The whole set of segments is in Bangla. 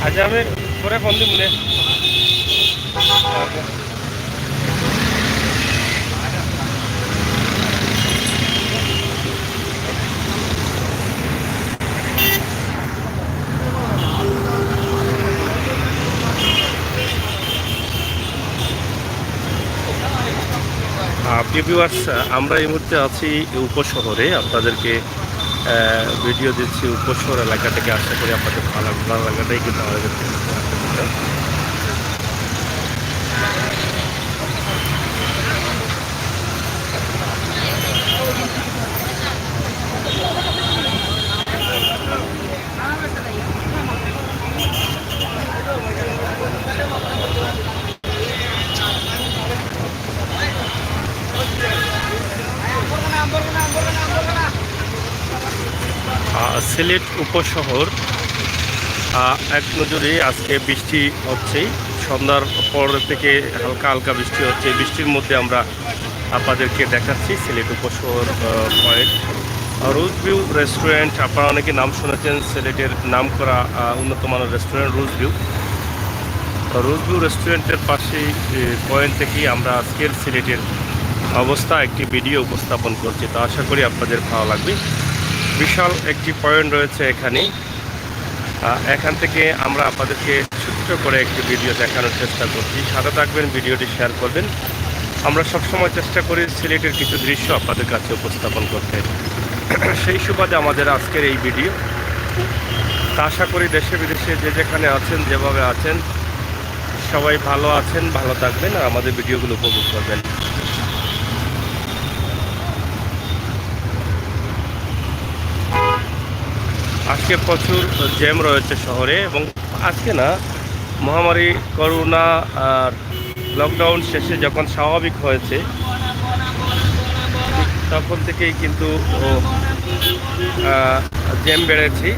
আজ আমি পরে ফোন দিব মনে ভিউয়ার্স, আমরা এই মুহূর্তে আছি উপশহরে। আপনাদেরকে ভিডিও দিচ্ছি উপশহর এলাকা থেকে। আশা করি আপনাদের ভালো লাগাটাই কিন্তু আমাদের সিলেট উপশহর এক নজরে আজকে বৃষ্টি হচ্ছে। সন্ধ্যার পর থেকে হালকা হালকা বৃষ্টি হচ্ছে। বৃষ্টির মধ্যে আমরা আপনাদেরকে দেখাচ্ছি সিলেট উপশহর পয়েন্ট রোজ ভিউ রেস্টুরেন্ট। আপনারা অনেকে নাম শুনেছেন, সিলেটের নাম করা উন্নত মানের রেস্টুরেন্ট রোজ ভিউ। রোজ ভিউ রেস্টুরেন্টের পাশেই পয়েন্ট থেকেই আমরা আজকের সিলেটের অবস্থা একটি ভিডিও উপস্থাপন করছি। তো আশা করি আপনাদের ভালো লাগবে। বিশাল একটি পয়েন্ট রয়েছে এখানে। এখান থেকে আমরা আপনাদেরকে ছোট্ট করে একটি ভিডিও দেখানোর চেষ্টা করছি। সাথে থাকবেন, ভিডিওটি শেয়ার করবেন। আমরা সবসময় চেষ্টা করি সিলেটের কিছু দৃশ্য আপনাদের কাছে উপস্থাপন করতে। সেই সুবাদে আমাদের আজকের এই ভিডিও। তা আশা করি দেশে বিদেশে যে যেখানে আছেন, যেভাবে আছেন, সবাই ভালো আছেন, ভালো থাকবেন আর আমাদের ভিডিওগুলো উপভোগ করবেন। আজকে প্রচুর জ্যাম রয়েছে শহরে, এবং আজকে না, মহামারী করোনা আর লকডাউন শেষে যখন স্বাভাবিক হয়েছে তখন থেকেই কিন্তু জ্যাম বেড়েছে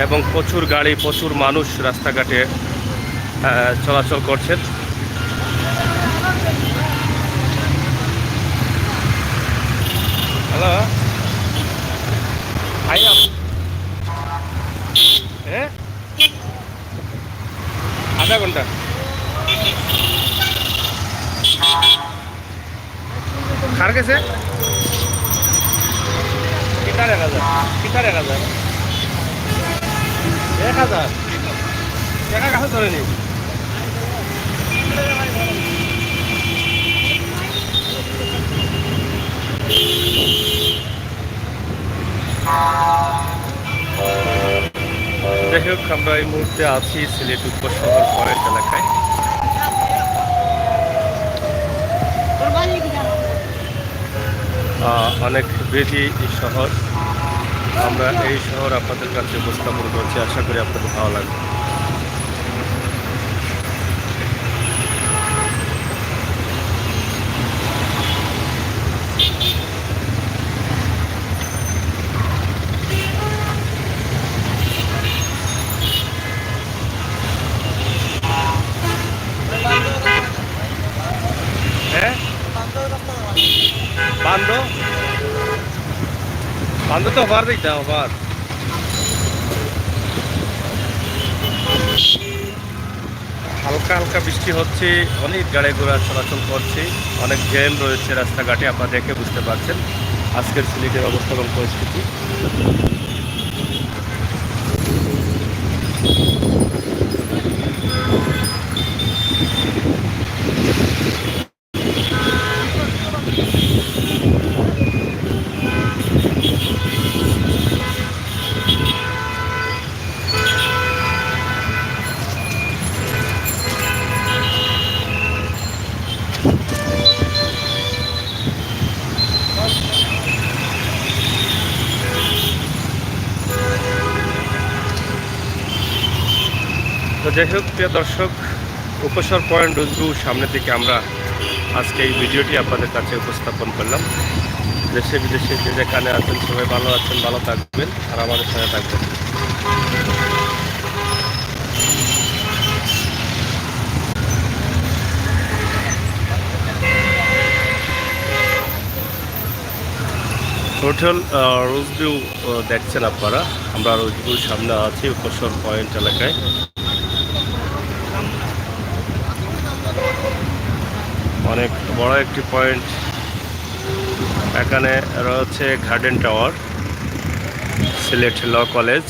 এবং প্রচুর গাড়ি, প্রচুর মানুষ রাস্তাঘাটে চলাচল করছেন। হ্যালো, আইয়া হ্যাঁ, আধা ঘন্টা কার গেছে কিতার 1000 কিতার 1000 1000 টাকা কাছে ধরে নি। যাই হোক, আমরা এই মুহূর্তে আছি সিলেট উপশহর পয়েন্ট এলাকায়। অনেক বেশি শহর। আমরা এই শহর আপনাদের কাছে উপস্থাপন করছি। আশা করি আপনাদের ভালো লাগবে। হ্যাঁ, বান্ধ বান্ধ তো ওভার দিতে ওভার। হালকা হালকা বৃষ্টি হচ্ছে, অনেক গাড়ি ঘোড়া চলাচল করছে, অনেক জ্যাম রয়েছে রাস্তাঘাটে। আপনারা দেখে বুঝতে পারছেন আজকের সিলেটের অবস্থা এবং পরিস্থিতি। তো যাই হোক, প্রিয় দর্শক, উপশহর পয়েন্ট রোজভিউ সামনে থেকে আমরা আজকে এই ভিডিওটি আপনাদের কাছে উপস্থাপন করলাম। দেশে বিদেশে যে যেখানে আছেন সবাই ভালো আছেন, ভালো থাকবেন আর আমাদের সাথে থাকবেন। হোটেল রোজভিউ দেখছেন আপনারা। আমরা রোজভিউ সামনে আছি উপশহর পয়েন্ট এলাকায়। অনেক বড় একটি পয়েন্ট। এখানে রয়েছে garden tower, Sylhet law college.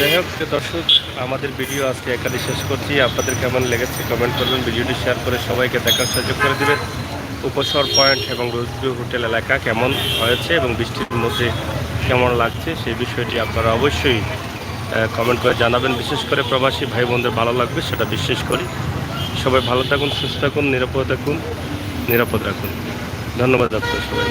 যাই হোক দর্শক, আমাদের ভিডিও আজকে এখানে শেষ করছি। আপনাদের কেমন লেগেছে কমেন্ট করবেন, ভিডিওটি শেয়ার করে সবাইকে দেখার সুযোগ করে দেবেন। উপশহর পয়েন্ট এবং রোজভিউ হোটেল এলাকা কেমন হয়েছে এবং বৃষ্টির মধ্যে কেমন লাগছে সেই বিষয়টি আপনারা অবশ্যই কমেন্ট করে জানাবেন। বিশেষ করে প্রবাসী ভাই বোনদের ভালো লাগবে সেটা বিশ্বাস করি। সবাই ভালো থাকুন, সুস্থ থাকুন, নিরাপদ থাকুন, নিরাপদ রাখুন। ধন্যবাদ আপনার সবাই।